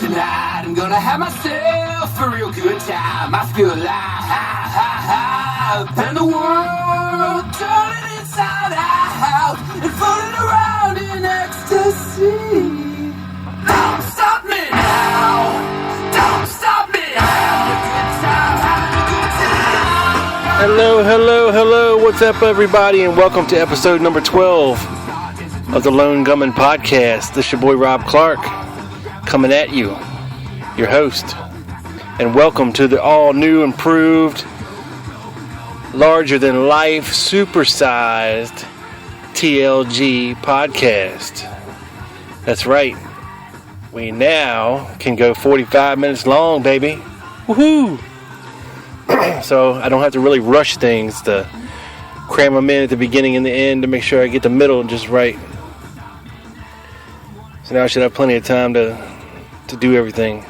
tonight. I'm gonna have myself a real good time. I feel alive, and the world turning inside out and floating around in ecstasy. Don't stop me now. Don't stop me. Having a good time. Having a good time. Hello. What's up, everybody, and welcome to episode number 12 of the Lone Gunman Podcast. This is your boy Rob Clark coming at you, your host, and welcome to the all-new, improved, larger-than-life, supersized TLG podcast. That's right. We now can go 45 minutes long, baby. Woohoo! So I don't have to really rush things to cram them in at the beginning and the end to make sure I get the middle just right. So now I should have plenty of time to do everything.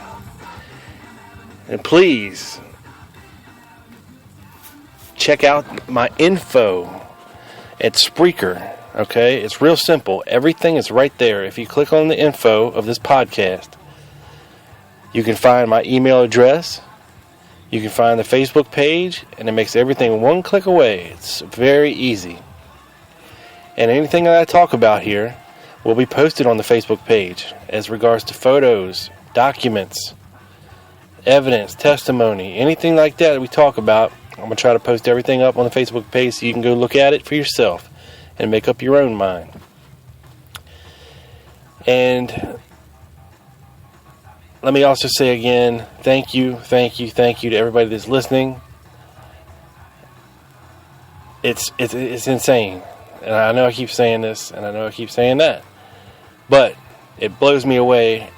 And please check out my info at Spreaker. Okay, it's real simple. Everything is right there. If you click on the info of this podcast, you can find my email address. You can find the Facebook page, and it makes everything one click away. It's very easy. And anything that I talk about here will be posted on the Facebook page as regards to photos, documents, evidence, testimony, anything like that we talk about. I'm going to try to post everything up on the Facebook page so you can go look at it for yourself and make up your own mind. And let me also say again, thank you to everybody that's listening. It's insane. And I know I keep saying this, and I know I keep saying that. But it blows me away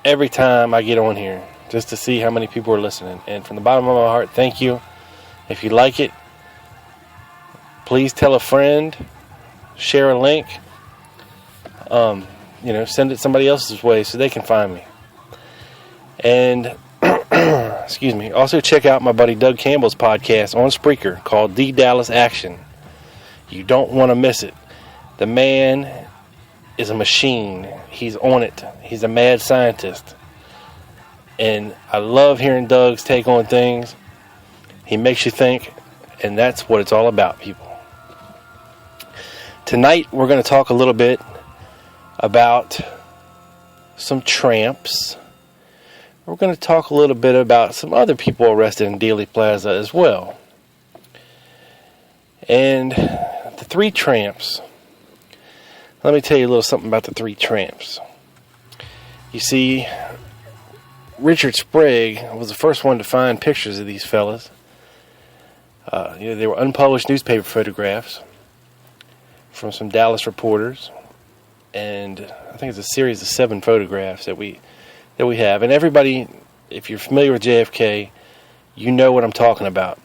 every time I get on here, just to see how many people are listening. And from the bottom of my heart, thank you. If you like it, please tell a friend, share a link, send it somebody else's way so they can find me. And, excuse me, also check out my buddy Doug Campbell's podcast on Spreaker called The Dallas Action. You don't want to miss it. The man is a machine. He's on it. He's a mad scientist. And I love hearing Doug's take on things. He makes you think, and that's what it's all about, people. Tonight, we're going to talk a little bit about some tramps. We're going to talk a little bit about some other people arrested in Dealey Plaza as well. And the three tramps. Let me tell you a little something about the three tramps. You see, Richard Sprague was the first one to find pictures of these fellas. They were unpublished newspaper photographs from some Dallas reporters. And I think it's a series of 7 photographs that we have. And everybody, if you're familiar with JFK, you know what I'm talking about.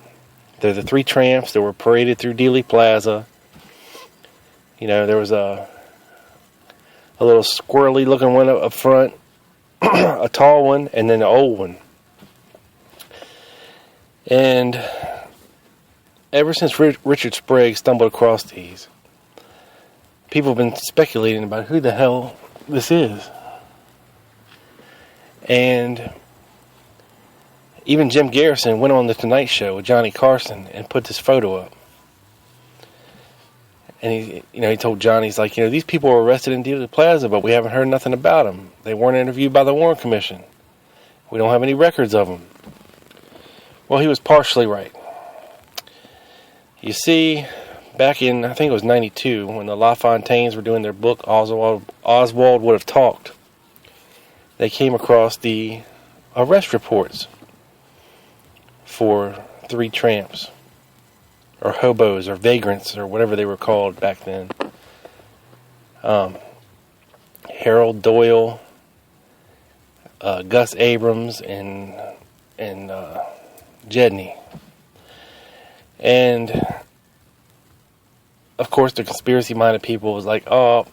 They're the three tramps that were paraded through Dealey Plaza. There was a little squirrely looking one up front, a tall one, and then an old one. And ever since Richard Sprague stumbled across these, people have been speculating about who the hell this is. And even Jim Garrison went on the Tonight Show with Johnny Carson and put this photo up. And he told Johnny, he's like, these people were arrested in Dealey Plaza, but we haven't heard nothing about them. They weren't interviewed by the Warren Commission. We don't have any records of them. Well, he was partially right. You see, back in, I think it was 92, when the LaFontaines were doing their book, Oswald Would Have Talked, they came across the arrest reports for 3 tramps, or hobos, or vagrants, or whatever they were called back then. Harold Doyle, Gus Abrams, and Jedney. And, of course, the conspiracy-minded people was like, oh,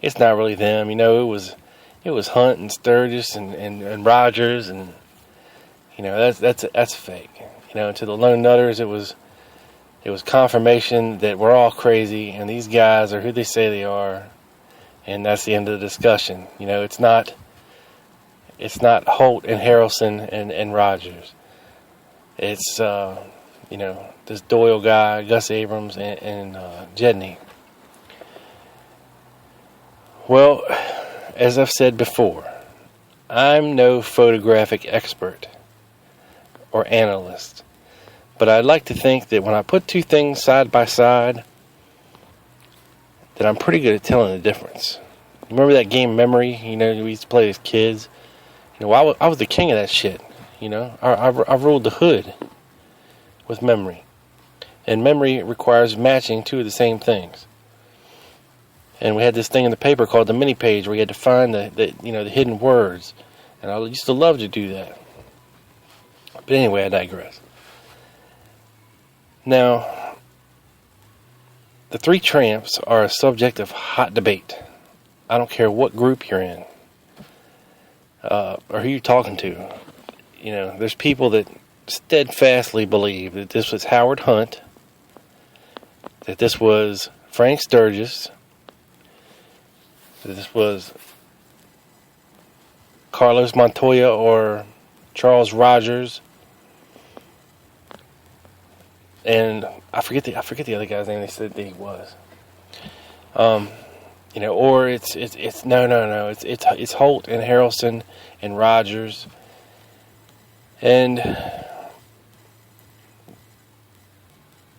it's not really them. It was Hunt and Sturgis and Rogers, and that's fake. To the lone nutters, it was confirmation that we're all crazy, and these guys are who they say they are, and that's the end of the discussion. It's not It's not Holt and Harrelson and Rogers. It's, this Doyle guy, Gus Abrams, and Jedney. Well, as I've said before, I'm no photographic expert or analyst, but I'd like to think that when I put two things side by side, that I'm pretty good at telling the difference. Remember that game Memory? We used to play as kids. I was the king of that shit. I ruled the hood with Memory. And Memory requires matching two of the same things. And we had this thing in the paper called the mini page where you had to find the hidden words. And I used to love to do that. But anyway, I digress. Now, the three tramps are a subject of hot debate. I don't care what group you're in or who you're talking to. There's people that steadfastly believe that this was Howard Hunt, that this was Frank Sturgis, that this was Carlos Montoya or Charles Rogers, and I forget the other guy's name. They said that he was. Or it's Holt and Harrelson and Rogers, and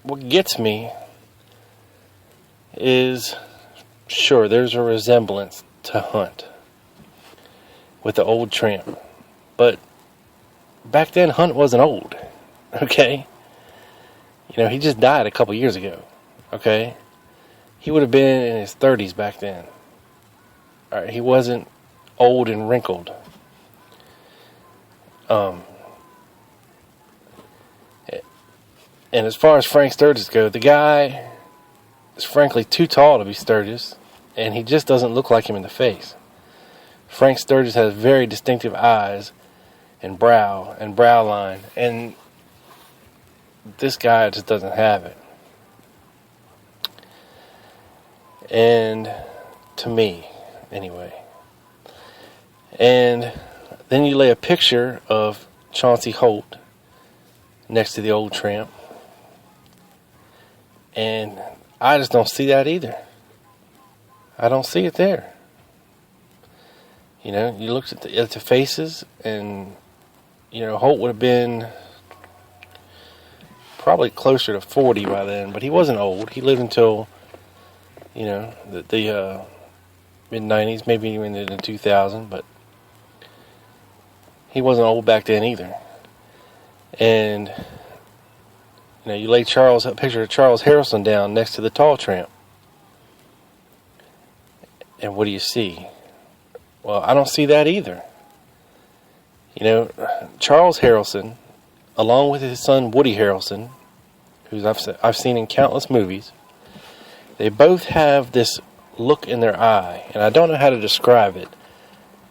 what gets me is, sure, there's a resemblance to Hunt with the old tramp, but back then Hunt wasn't old, okay? He just died a couple years ago, okay? He would have been in his 30s back then. All right, he wasn't old and wrinkled. And as far as Frank Sturgis goes, the guy is frankly too tall to be Sturgis, and he just doesn't look like him in the face. Frank Sturgis has very distinctive eyes and brow line, and this guy just doesn't have it. And to me, anyway. And then you lay a picture of Chauncey Holt next to the old tramp, and I just don't see that either. I don't see it there. You looked at the faces, and Holt would have been probably closer to 40 by then, but he wasn't old. He lived until the mid-90s, maybe even in 2000, but he wasn't old back then either. And you lay a picture of Charles Harrelson down next to the tall tramp, and what do you see? Well, I don't see that either. Charles Harrelson, along with his son Woody Harrelson, who I've seen in countless movies, they both have this look in their eye, and I don't know how to describe it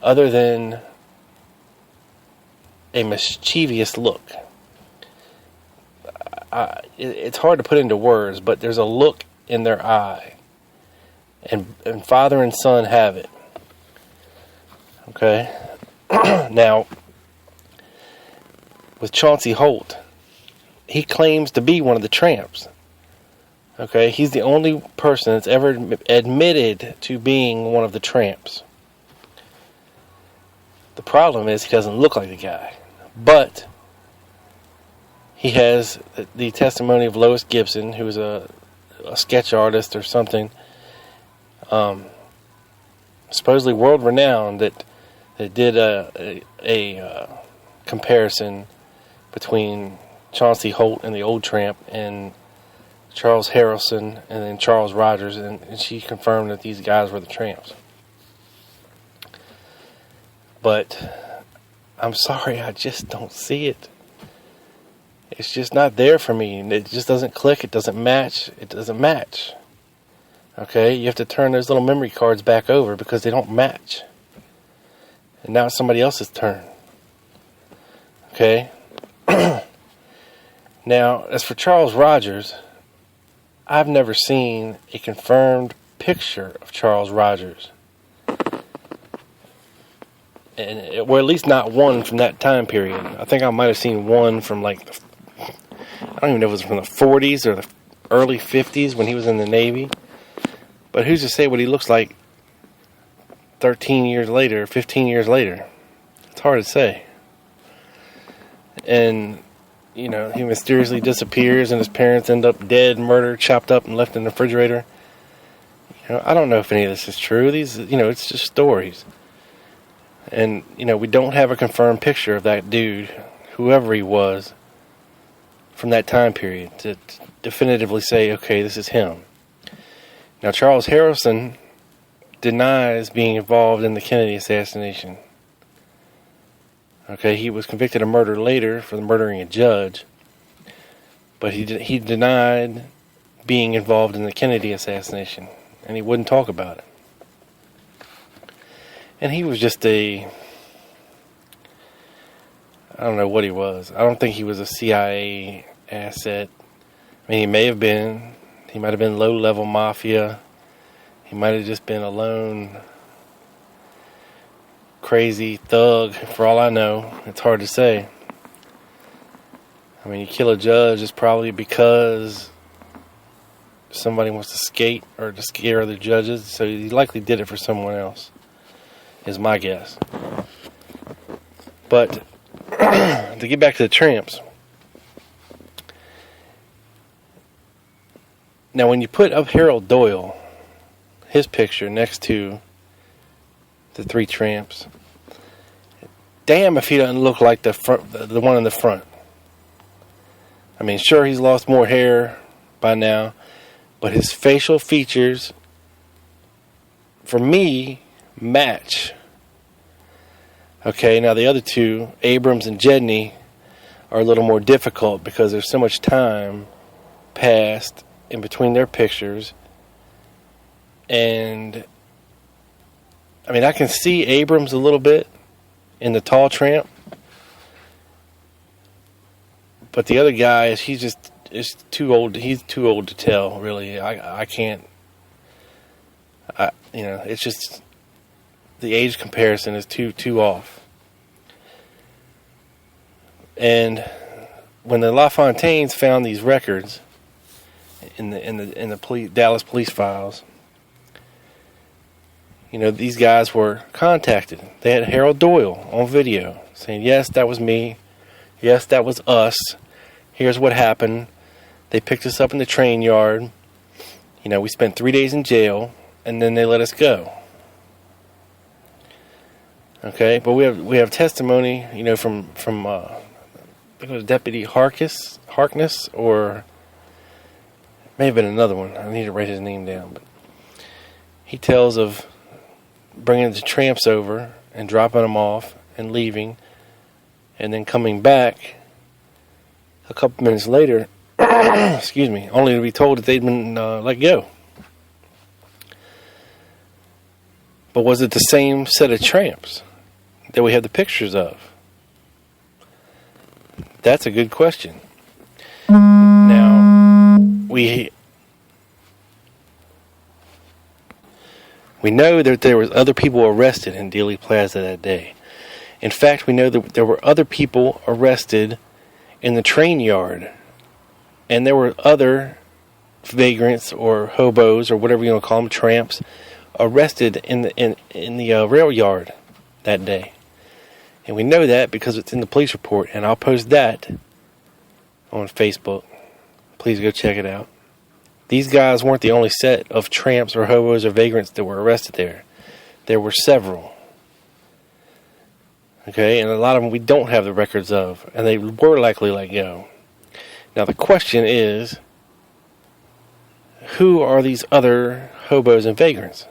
other than a mischievous look. It's hard to put into words, but there's a look in their eye, and father and son have it. Okay? Now, with Chauncey Holt, he claims to be one of the tramps. Okay? He's the only person that's ever admitted to being one of the tramps. The problem is he doesn't look like the guy. But he has the testimony of Lois Gibson, who was a sketch artist or something, supposedly world-renowned, that did a comparison between Chauncey Holt and the old tramp and Charles Harrelson and then Charles Rogers, and she confirmed that these guys were the tramps. But I'm sorry, I just don't see it. It's just not there for me. It just doesn't click. It doesn't match. Okay? You have to turn those little memory cards back over because they don't match. And now it's somebody else's turn. Okay? Now, as for Charles Rogers, I've never seen a confirmed picture of Charles Rogers. or at least not one from that time period. I think I might have seen one from like, I don't even know if it was from the 40s or the early 50s when he was in the Navy. But who's to say what he looks like 13 years later, 15 years later? It's hard to say. And, you know, he mysteriously disappears and his parents end up dead, murdered, chopped up, and left in the refrigerator. You know, I don't know if any of this is true. These, you know, it's just stories. And, you know, we don't have a confirmed picture of that dude, whoever he was, from that time period to definitively say, okay, this is him. Now, Charles Harrelson denies being involved in the Kennedy assassination. Okay, he was convicted of murder later for murdering a judge, but he denied being involved in the Kennedy assassination, and he wouldn't talk about it. And he was just I don't know what he was. I don't think he was a CIA asset. I mean, he may have been. He might have been low-level mafia. He might have just been a lone, crazy thug, for all I know. It's hard to say. I mean, you kill a judge, it's probably because somebody wants to skate or to scare other judges, so he likely did it for someone else, is my guess. But, to get back to the tramps, now when you put up Harold Doyle, his picture next to the three tramps, damn if he doesn't look like the one in the front. I mean, sure, he's lost more hair by now, but his facial features, for me, match. Okay, now the other two, Abrams and Jedney, are a little more difficult because there's so much time passed in between their pictures. And I mean, I can see Abrams a little bit in the tall tramp, but the other guy is too old. He's too old to tell, really. I can't. You know, it's just the age comparison is too off. And when the LaFontaines found these records in the Dallas police files, you know, these guys were contacted. They had Harold Doyle on video saying, yes, that was me. Yes, that was us. Here's what happened. They picked us up in the train yard. You know, we spent 3 days in jail, and then they let us go. Okay, but we have testimony, you know, from I think it was Deputy Harkness, or it may have been another one. I need to write his name down, but he tells of bringing the tramps over and dropping them off and leaving, and then coming back a couple minutes later, excuse me, only to be told that they'd been let go. But was it the same set of tramps that we have the pictures of? That's a good question. Now, we know that there was other people arrested in Dealey Plaza that day. In fact, we know that there were other people arrested in the train yard. And there were other vagrants or hobos or whatever you want to call them, tramps, arrested in the rail yard that day. And we know that because it's in the police report. And I'll post that on Facebook. Please go check it out. These guys weren't the only set of tramps or hobos or vagrants that were arrested there. There were several. Okay, and a lot of them we don't have the records of. And they were likely let go. Now the question is, who are these other hobos and vagrants?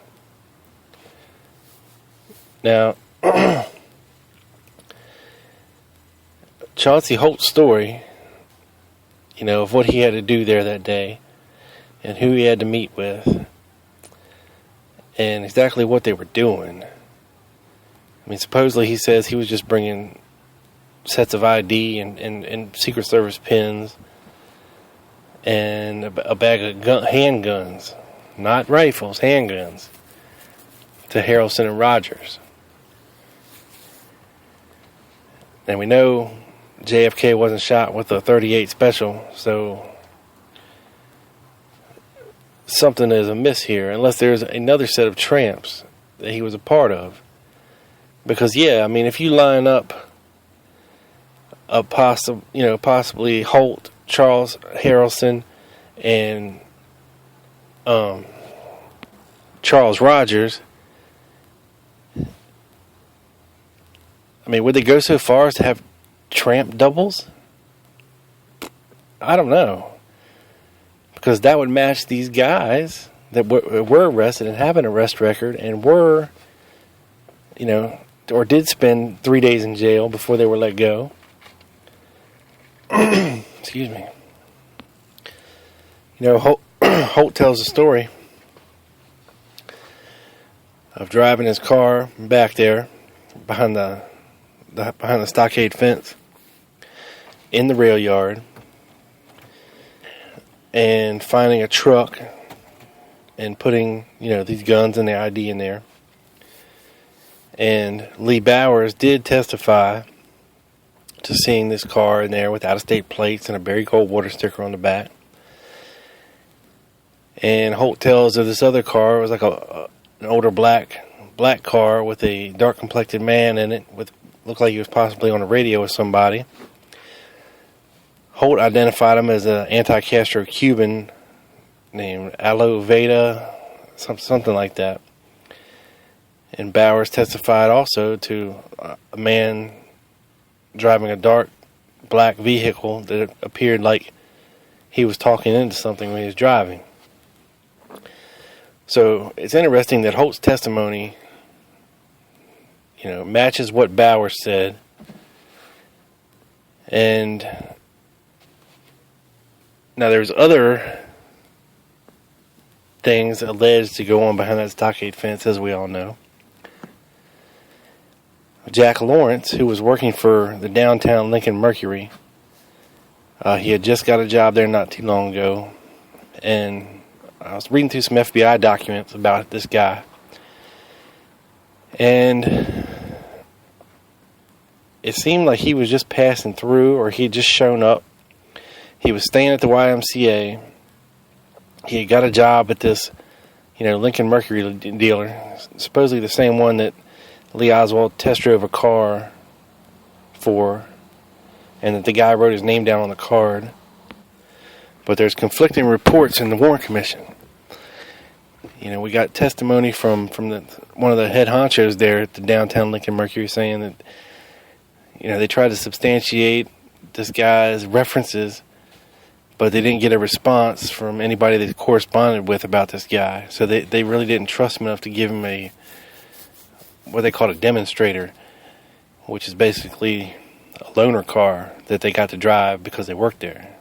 Now, Chauncey Holt's story, you know, of what he had to do there that day, and who he had to meet with, and exactly what they were doing. I mean, supposedly he says he was just bringing sets of ID and Secret Service pins and a bag of handguns, not rifles, handguns, to Harrelson and Rogers. And we know JFK wasn't shot with a .38 special, so something is amiss here, unless there's another set of tramps that he was a part of. Because yeah, I mean, if you line up a possibly Holt, Charles Harrelson, and Charles Rogers, I mean, would they go so far as to have tramp doubles? I don't know. Because that would match these guys that were arrested and have an arrest record and were, or did spend 3 days in jail before they were let go. Excuse me. Holt tells a story of driving his car back there behind the stockade fence in the rail yard and finding a truck and putting these guns and the ID in there. And Lee Bowers did testify to seeing this car in there with out-of-state plates and a Barry Coldwater sticker on the back. And Holt tells of this other car. It was like an older black car with a dark-complected man in it, looked like he was possibly on the radio with somebody. Holt identified him as an anti-Castro Cuban named Alo Veda, something like that. And Bowers testified also to a man driving a dark black vehicle that appeared like he was talking into something when he was driving. So it's interesting that Holt's testimony, matches what Bowers said. And now there's other things alleged to go on behind that stockade fence, as we all know. Jack Lawrence, who was working for the downtown Lincoln Mercury, he had just got a job there not too long ago, and I was reading through some FBI documents about this guy, and it seemed like he was just passing through, or he had just shown up. He was staying at the YMCA. He had got a job at this, Lincoln Mercury dealer, supposedly the same one that Lee Oswald test drove a car for, and that the guy wrote his name down on the card. But there's conflicting reports in the Warren Commission. We got testimony from one of the head honchos there at the downtown Lincoln Mercury saying that, they tried to substantiate this guy's references, but they didn't get a response from anybody they corresponded with about this guy. So they really didn't trust him enough to give him what they call a demonstrator, which is basically a loaner car that they got to drive because they worked there.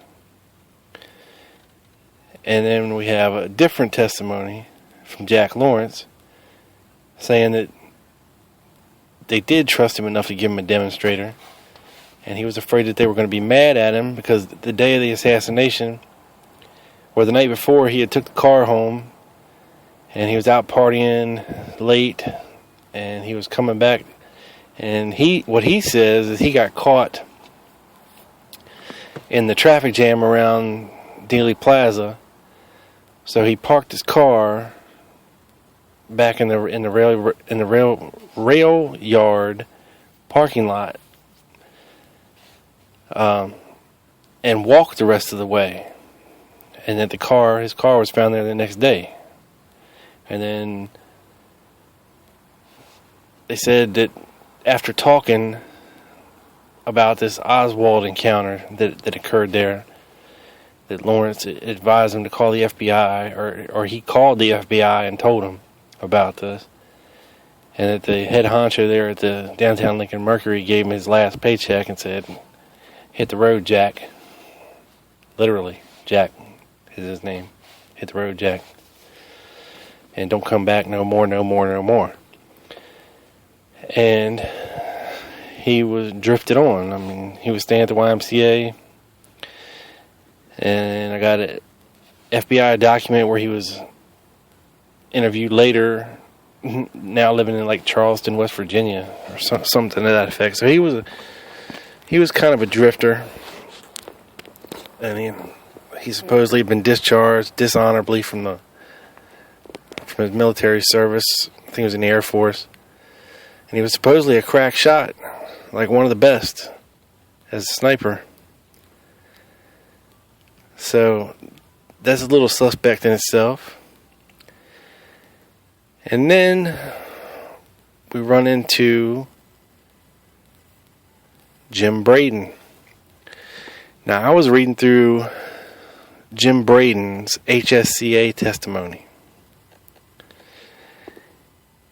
And then we have a different testimony from Jack Lawrence saying that they did trust him enough to give him a demonstrator, and he was afraid that they were going to be mad at him because the day of the assassination, or the night before, he had took the car home and he was out partying late, and he was coming back, and what he says is he got caught in the traffic jam around Dealey Plaza. So he parked his car back in the rail yard parking lot, and walked the rest of the way. And that his car was found there the next day. And then they said that after talking about this Oswald encounter that occurred there, that Lawrence advised him to call the FBI, or he called the FBI and told him about this, and that the head honcho there at the downtown Lincoln Mercury gave him his last paycheck and said, "Hit the road, Jack." Literally, Jack is his name. Hit the road, Jack. And don't come back no more, no more, no more. And he was drifted on. I mean, he was staying at the YMCA, and I got an FBI document where he was interviewed later, now living in like Charleston, West Virginia, or something to that effect. So he was he was kind of a drifter. And he supposedly had been discharged dishonorably from his military service. I think he was in the Air Force. And he was supposedly a crack shot, like one of the best as a sniper. So that's a little suspect in itself. And then we run into Jim Braden. Now, I was reading through Jim Braden's HSCA testimony.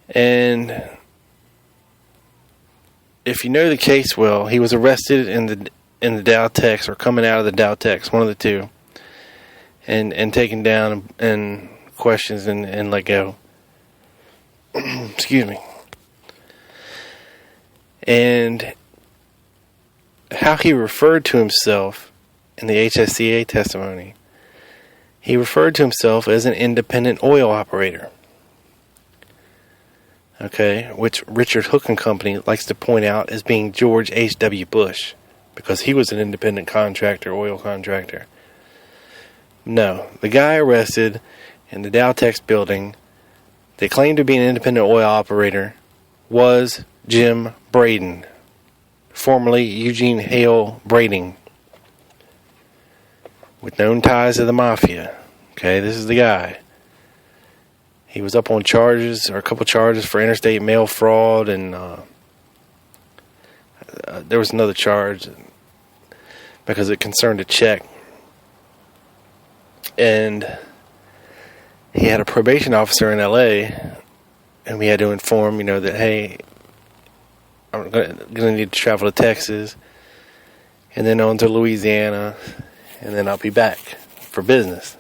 And if you know the case well, he was arrested in the Dow Tex, or coming out of the Dow Tex, one of the two, and taken down and questions and let go. Excuse me. And how he referred to himself in the HSCA testimony, he referred to himself as an independent oil operator. Okay, which Richard Hook and Company likes to point out as being George H.W. Bush, because he was an independent contractor, oil contractor. No, the guy arrested in the Dow Tex building that claimed to be an independent oil operator was Jim Braden, formerly Eugene Hale Braden, with known ties to the mafia. Okay, this is the guy. He was up on charges, or a couple charges, for interstate mail fraud, and there was another charge because it concerned a check. And he had a probation officer in L.A., and we had to inform, that, hey, I'm going to need to travel to Texas, and then on to Louisiana, and then I'll be back for business.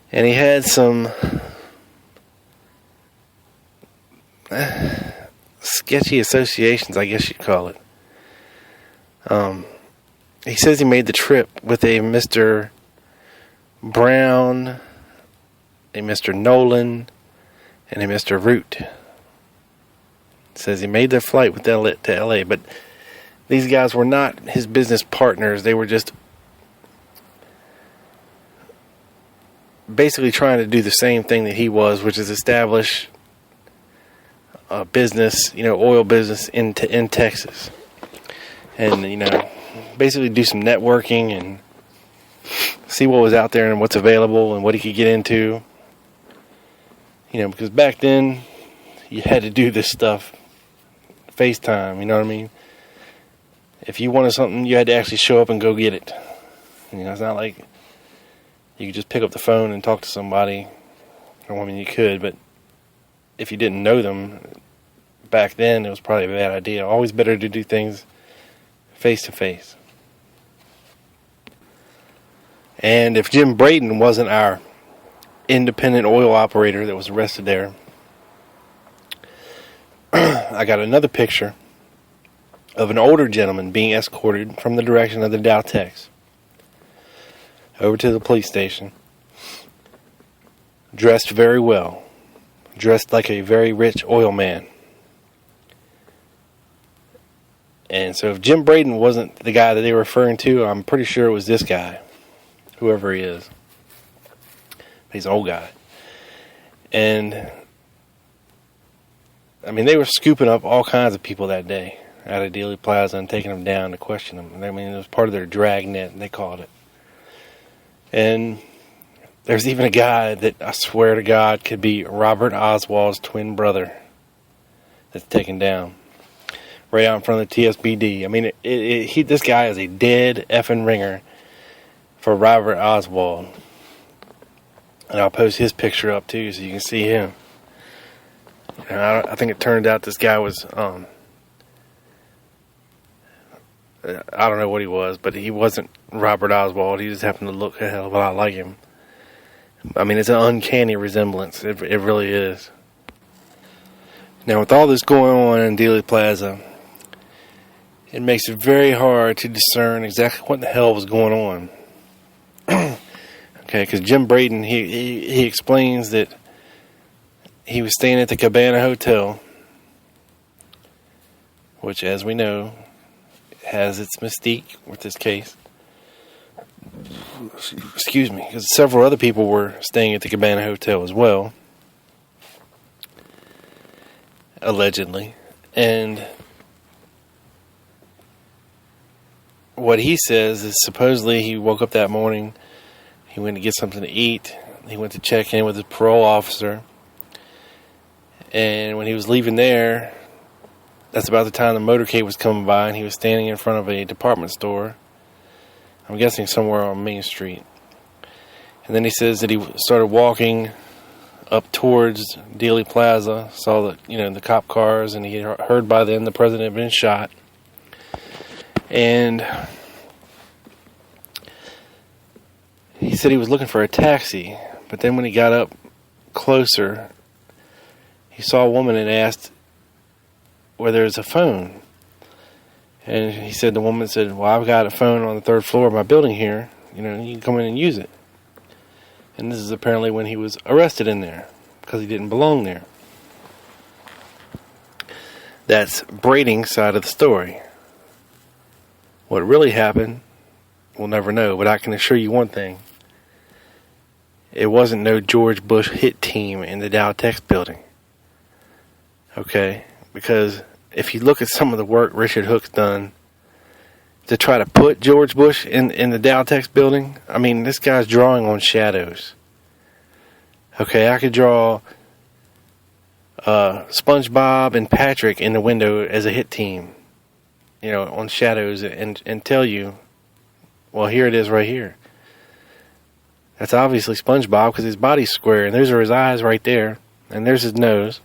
And he had some sketchy associations, I guess you'd call it. He says he made the trip with a Mr. Brown, a Mr. Nolan, and a Mr. Root. Says he made their flight with to LA, but these guys were not his business partners. They were just basically trying to do the same thing that he was, which is establish a business, oil business in Texas. And, basically do some networking and see what was out there and what's available and what he could get into. Because back then, you had to do this stuff FaceTime, you know what I mean? If you wanted something, you had to actually show up and go get it. It's not like you could just pick up the phone and talk to somebody. You could, but if you didn't know them back then, it was probably a bad idea. Always better to do things face to face. And if Jim Braden wasn't our independent oil operator that was arrested there, I got another picture of an older gentleman being escorted from the direction of the Dow Tex over to the police station, dressed very well, dressed like a very rich oil man. And so if Jim Braden wasn't the guy that they were referring to, I'm pretty sure it was this guy, whoever he is. He's an old guy. And they were scooping up all kinds of people that day out of Dealey Plaza and taking them down to question them. It was part of their dragnet, they called it. And there's even a guy that I swear to God could be Robert Oswald's twin brother that's taken down right out in front of the TSBD. This guy is a dead effing ringer for Robert Oswald. And I'll post his picture up too so you can see him. And I think it turned out this guy was, I don't know what he was, but he wasn't Robert Oswald. He just happened to look a hell of a lot like him. It's an uncanny resemblance. It really is. Now, with all this going on in Dealey Plaza, it makes it very hard to discern exactly what the hell was going on. Okay, because Jim Braden, he explains that he was staying at the Cabana Hotel, which, as we know, has its mystique with this case. Excuse me, because several other people were staying at the Cabana Hotel as well, allegedly. And what he says is supposedly he woke up that morning, he went to get something to eat, he went to check in with his parole officer, and when he was leaving there, that's about the time the motorcade was coming by, and he was standing in front of a department store, I'm guessing somewhere on Main Street. And then he says that he started walking up towards Dealey Plaza, saw the cop cars, and he had heard by then the president had been shot. And he said he was looking for a taxi, but then when he got up closer, he saw a woman and asked where there's a phone. And he said, the woman said, well, I've got a phone on the 3rd floor of my building here. You can come in and use it. And this is apparently when he was arrested in there, because he didn't belong there. That's Braden's side of the story. What really happened, we'll never know, but I can assure you one thing. It wasn't no George Bush hit team in the Dow Tex building. Okay? Because if you look at some of the work Richard Hook's done to try to put George Bush in the Dow Tex building, I mean, this guy's drawing on shadows. Okay, I could draw SpongeBob and Patrick in the window as a hit team, on shadows, and tell you, well, here it is right here. That's obviously SpongeBob because his body's square, and those are his eyes right there, and there's his nose.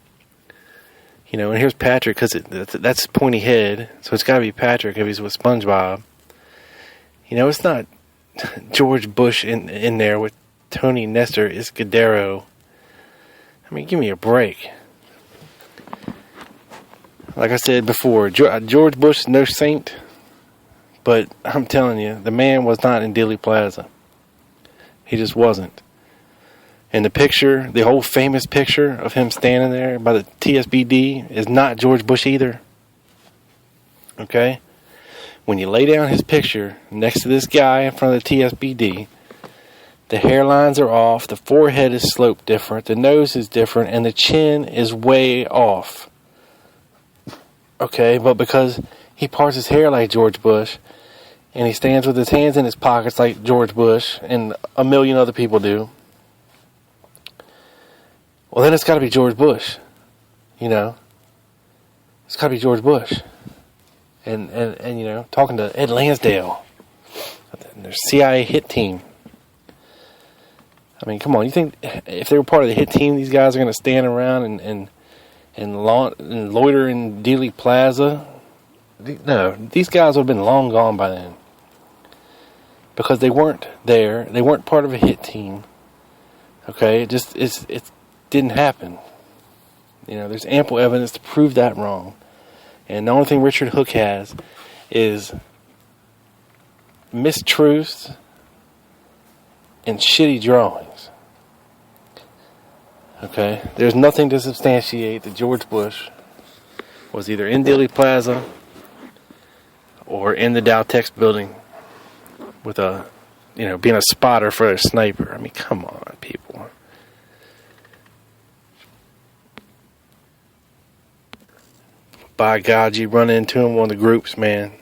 And here's Patrick because that's pointy head, so it's got to be Patrick if he's with SpongeBob. It's not George Bush in there with Tony Nestor Escudero. I mean, give me a break. Like I said before, George Bush is no saint, but I'm telling you, the man was not in Dealey Plaza. He just wasn't. And the picture, the whole famous picture of him standing there by the TSBD is not George Bush either. Okay? When you lay down his picture next to this guy in front of the TSBD, the hairlines are off, the forehead is sloped different, the nose is different, and the chin is way off. Okay? But because he parts his hair like George Bush, and he stands with his hands in his pockets like George Bush, and a million other people do, well, then it's got to be George Bush, It's got to be George Bush. And talking to Ed Lansdale, their CIA hit team. I mean, come on, you think if they were part of the hit team, these guys are going to stand around and loiter in Dealey Plaza? No, these guys would have been long gone by then. Because they weren't there, they weren't part of a hit team. Okay, it didn't happen. There's ample evidence to prove that wrong. And the only thing Richard Hook has is mistruths and shitty drawings. Okay? There's nothing to substantiate that George Bush was either in Dealey Plaza or in the Dow Tex building with being a spotter for a sniper. I mean, come on, people. By God, you run into them on the groups, man.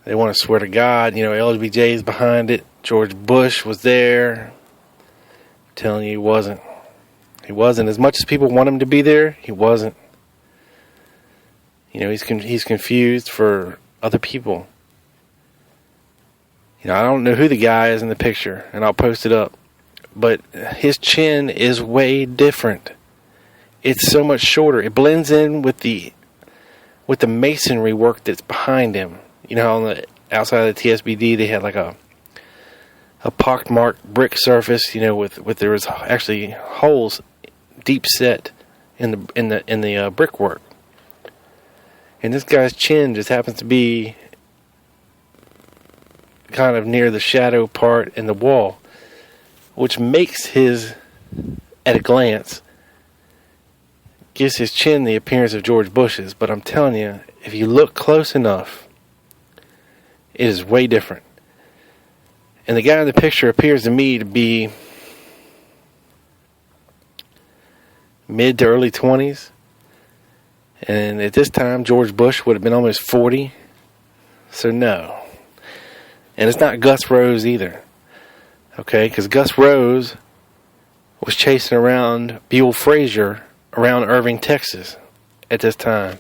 They want to swear to God, LBJ's behind it. George Bush was there. I'm telling you, he wasn't. He wasn't. As much as people want him to be there, he wasn't. He's confused for other people. I don't know who the guy is in the picture, and I'll post it up. But his chin is way different. It's so much shorter. It blends in with the masonry work that's behind him. On the outside of the TSBD, they had like a pockmarked brick surface. With there was actually holes deep set in the brickwork. And this guy's chin just happens to be kind of near the shadow part in the wall, which makes his, at a glance, gives his chin the appearance of George Bush's. But I'm telling you, if you look close enough, It is way different. And the guy in the picture appears to me to be mid to early 20s. And at this time, George Bush would have been almost 40. So no. And it's not Gus Rose either. Okay, because Gus Rose was chasing around Buell Frazier around Irving, Texas at this time.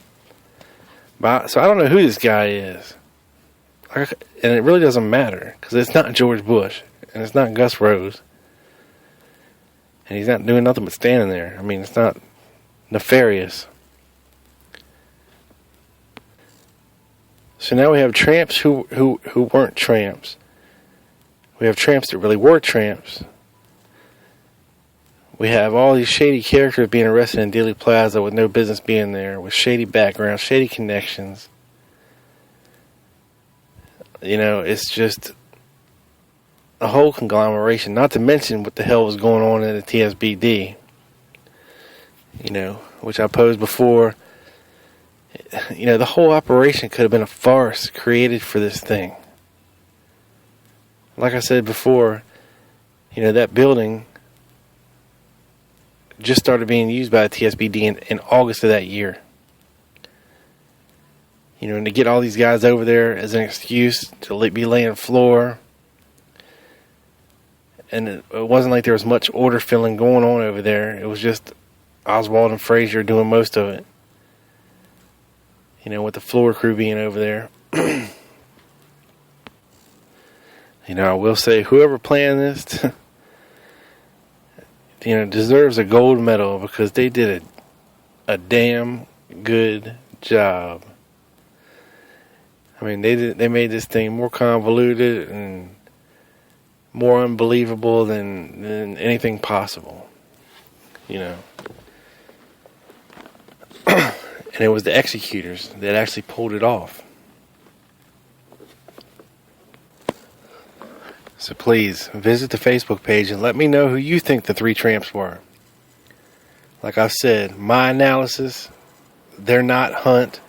So I don't know who this guy is. And it really doesn't matter, because it's not George Bush, and it's not Gus Rose. And he's not doing nothing but standing there. I mean, it's not nefarious. So now we have tramps who weren't tramps. We have tramps that really were tramps. We have all these shady characters being arrested in Dealey Plaza with no business being there, with shady backgrounds, shady connections. You know, it's just a whole conglomeration, not to mention what the hell was going on in the TSBD. You know, which I posed before. You know, the whole operation could have been a farce created for this thing. Like I said before, you know, that building just started being used by the TSBD in August of that year. You know, and to get all these guys over there as an excuse to be laying floor. And it wasn't like there was much order filling going on over there. It was just Oswald and Frazier doing most of it. You know, with the floor crew being over there. You know, I will say, whoever planned this, you know, deserves a gold medal, because they did a damn good job. I mean, they made this thing more convoluted and more unbelievable than anything possible. You know. And it was the executors that actually pulled it off. So please, visit the Facebook page and let me know who you think the three tramps were. Like I said, my analysis, they're not Hunt,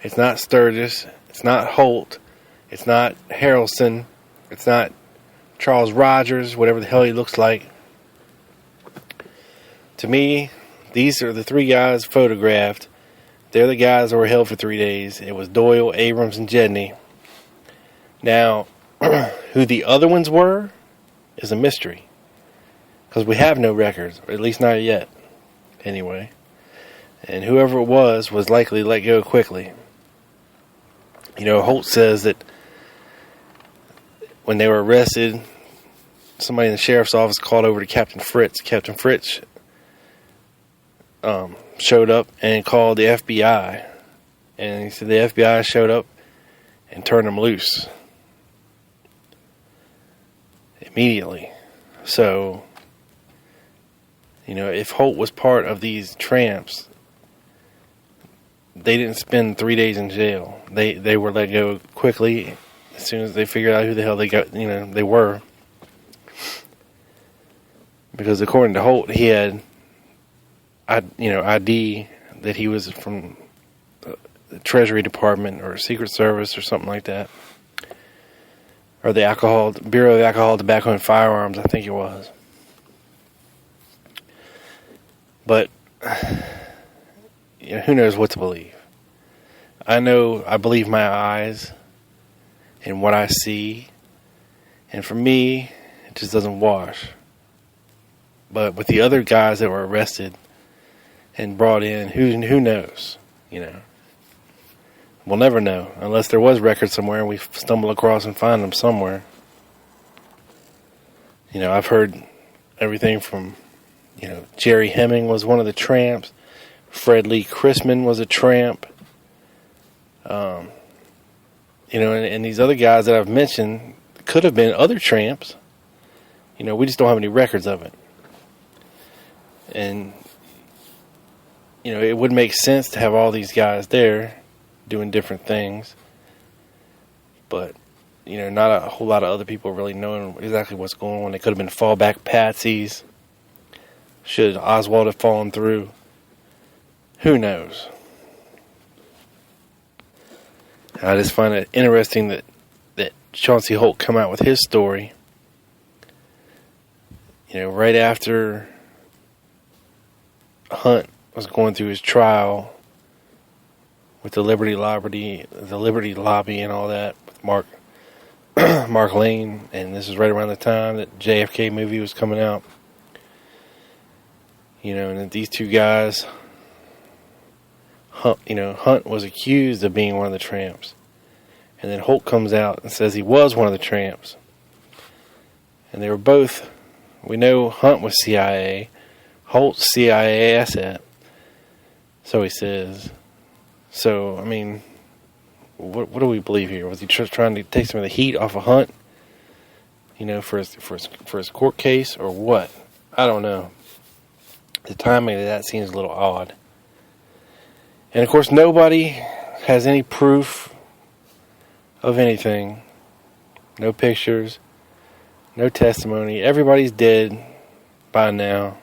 it's not Sturgis, it's not Holt, it's not Harrelson, it's not Charles Rogers, whatever the hell he looks like. To me, these are the three guys photographed. They're the guys that were held for 3 days. It was Doyle, Abrams, and Jedney. Now, who the other ones were is a mystery, because we have no records, or at least not yet, anyway. And whoever it was likely let go quickly. You know, Holt says that when they were arrested, somebody in the sheriff's office called over to Captain Fritz. Captain Fritz showed up and called the FBI. And he said the FBI showed up and turned them loose immediately. So, you know, if Holt was part of these tramps, they didn't spend 3 days in jail. They were let go quickly as soon as they figured out who the hell they were. Because according to Holt, he had ID that he was from the Treasury Department or Secret Service or something like that. Or the Bureau of Alcohol, Tobacco, and Firearms, I think it was. But, you know, who knows what to believe. I believe my eyes and what I see. And for me, it just doesn't wash. But with the other guys that were arrested and brought in, who knows, you know. We'll never know, unless there was records somewhere and we stumble across and find them somewhere. You know, I've heard everything from, you know, Jerry Hemming was one of the tramps. Fred Lee Chrisman was a tramp. You know, and these other guys that I've mentioned could have been other tramps. You know, we just don't have any records of it. And, you know, it would make sense to have all these guys there doing different things. But, you know, not a whole lot of other people really knowing exactly what's going on. They could have been fallback patsies. Should Oswald have fallen through? Who knows? I just find it interesting that Chauncey Holt come out with his story. You know, right after Hunt was going through his trial with the Liberty Lobby and all that with Mark Lane, and this is right around the time that JFK movie was coming out. You know, and these two guys, Hunt was accused of being one of the tramps. And then Holt comes out and says he was one of the tramps. And they were both, we know Hunt was CIA, Holt's CIA asset. So he says. So, I mean, what do we believe here? Was he just trying to take some of the heat off of Hunt? You know, for his court case, or what? I don't know. The timing of that seems a little odd. And of course, nobody has any proof of anything. No pictures. No testimony. Everybody's dead by now.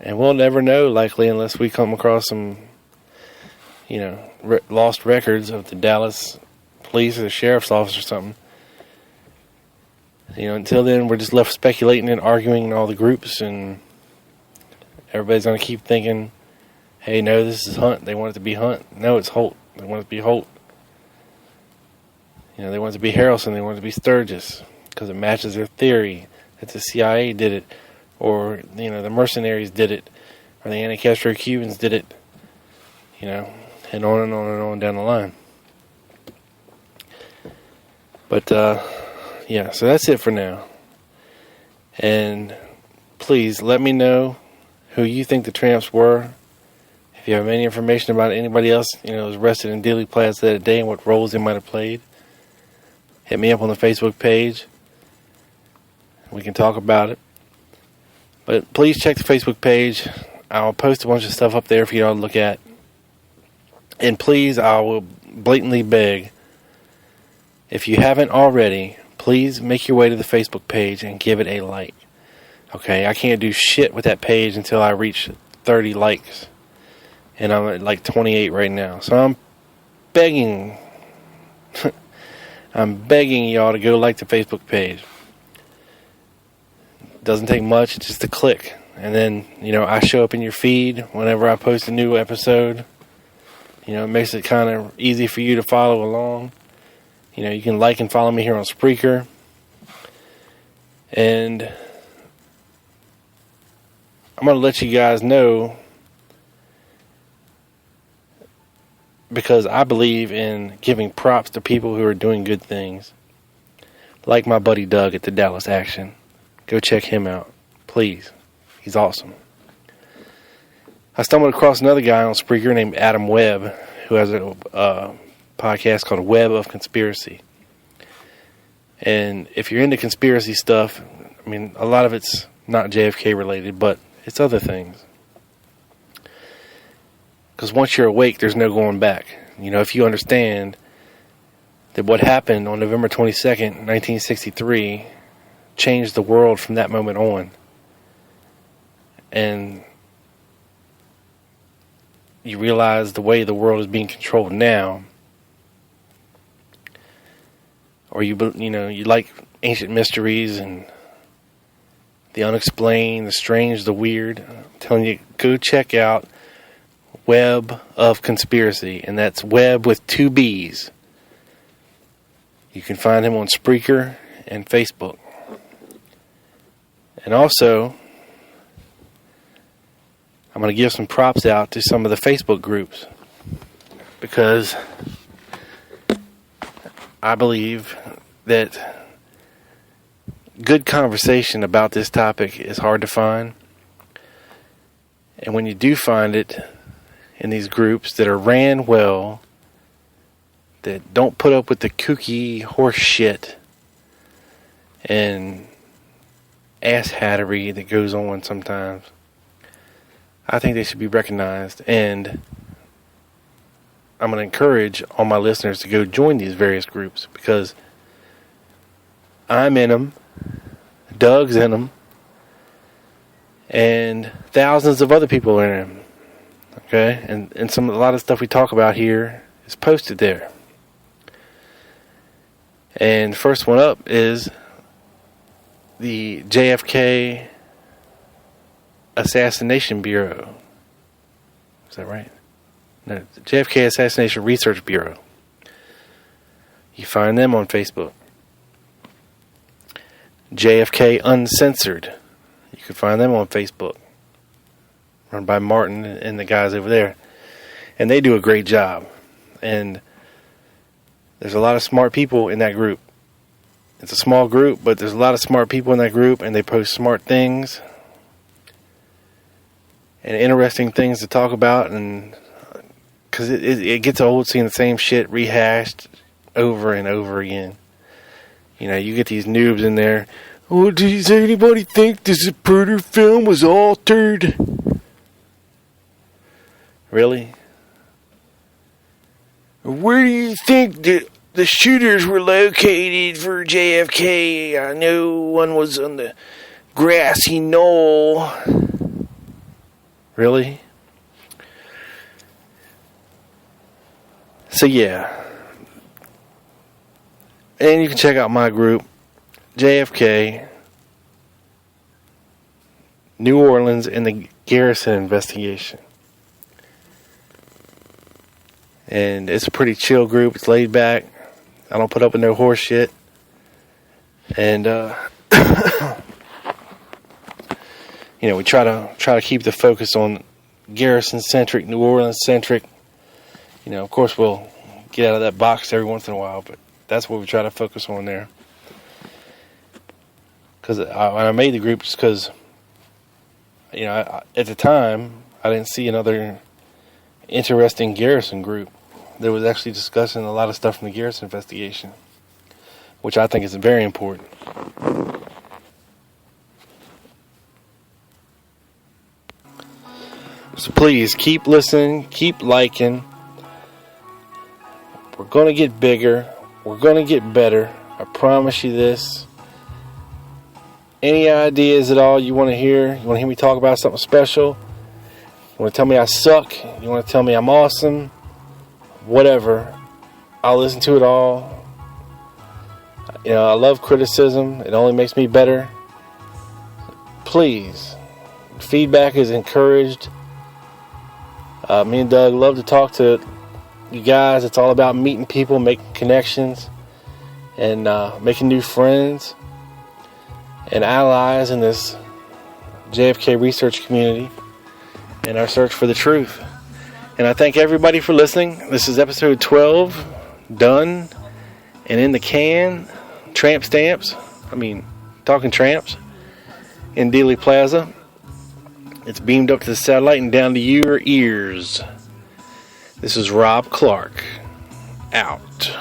And we'll never know, likely, unless we come across some, lost records of the Dallas police or the sheriff's office or something. You know, until then, we're just left speculating and arguing in all the groups, and everybody's going to keep thinking, hey, no, this is Hunt. They want it to be Hunt. No, it's Holt. They want it to be Holt. You know, they want it to be Harrelson. They want it to be Sturgis because it matches their theory that the CIA did it, or, you know, the mercenaries did it, or the anti-Castro Cubans did it, you know, and on and on and on down the line. But, yeah, so that's it for now. And please let me know who you think the tramps were. If you have any information about anybody else, was arrested in Dealey Plaza that day and what roles they might have played, hit me up on the Facebook page. We can talk about it. But please check the Facebook page. I'll post a bunch of stuff up there for y'all to look at. And please, I will blatantly beg, if you haven't already, please make your way to the Facebook page and give it a like. Okay, I can't do shit with that page until I reach 30 likes. And I'm at like 28 right now. So I'm begging, y'all to go like the Facebook page. Doesn't take much, it's just a click. And then, I show up in your feed whenever I post a new episode. It makes it kind of easy for you to follow along. You can like and follow me here on Spreaker. And I'm going to let you guys know, because I believe in giving props to people who are doing good things. Like my buddy Doug at the Dallas Action. Go check him out, please. He's awesome. I stumbled across another guy on Spreaker named Adam Webb, who has a podcast called Web of Conspiracy. And if you're into conspiracy stuff, I mean, a lot of it's not JFK related, but it's other things. Because once you're awake, there's no going back. If you understand that what happened on November 22nd, 1963, changed the world from that moment on. And you realize the way the world is being controlled now, or you like ancient mysteries and the unexplained, the strange, the weird, I'm telling you, go check out Web of Conspiracy, and that's Web with 2 B's. You can find him on Spreaker and Facebook. And also, I'm going to give some props out to some of the Facebook groups, because I believe that good conversation about this topic is hard to find. And when you do find it in these groups that are ran well, that don't put up with the kooky horse shit and asshattery that goes on sometimes, I think they should be recognized. And I'm going to encourage all my listeners to go join these various groups, because I'm in them, Doug's in them, and thousands of other people are in them. Okay? And a lot of stuff we talk about here is posted there. And first one up is the JFK Assassination Bureau. Is that right? No, the JFK Assassination Research Bureau. You find them on Facebook. JFK Uncensored. You can find them on Facebook. Run by Martin and the guys over there. And they do a great job. And there's a lot of smart people in that group. It's a small group, but there's a lot of smart people in that group, and they post smart things and interesting things to talk about. And because it gets old seeing the same shit rehashed over and over again. You know, you get these noobs in there. Oh, does anybody think this Zapruder film was altered? Really? Where do you think the shooters were located for JFK? I know one was on the grassy knoll. Really? So yeah. And you can check out my group, JFK, New Orleans, and the Garrison investigation. And it's a pretty chill group. It's laid back. I don't put up with no horse shit. And you know, we try to keep the focus on Garrison centric, New Orleans centric. You know, of course we'll get out of that box every once in a while, but that's what we try to focus on there. Because when I made the group, just because, you know, at the time I didn't see another interesting Garrison group that was actually discussing a lot of stuff from the Garrison investigation, which I think is very important. So please keep listening, keep liking. We're going to get bigger. We're going to get better. I promise you this. Any ideas at all you want to hear? You want to hear me talk about something special? You want to tell me I suck? You want to tell me I'm awesome? Whatever. I'll listen to it all. You know, I love criticism. It only makes me better. Please. Feedback is encouraged. Me and Doug love to talk to you guys. It's all about meeting people, making connections, and making new friends and allies in this JFK research community in our search for the truth. And I thank everybody for listening. This is episode 12, done and in the can. Tramp stamps. Talking tramps in Dealey Plaza. It's beamed up to the satellite and down to your ears. This is Rob Clark. Out.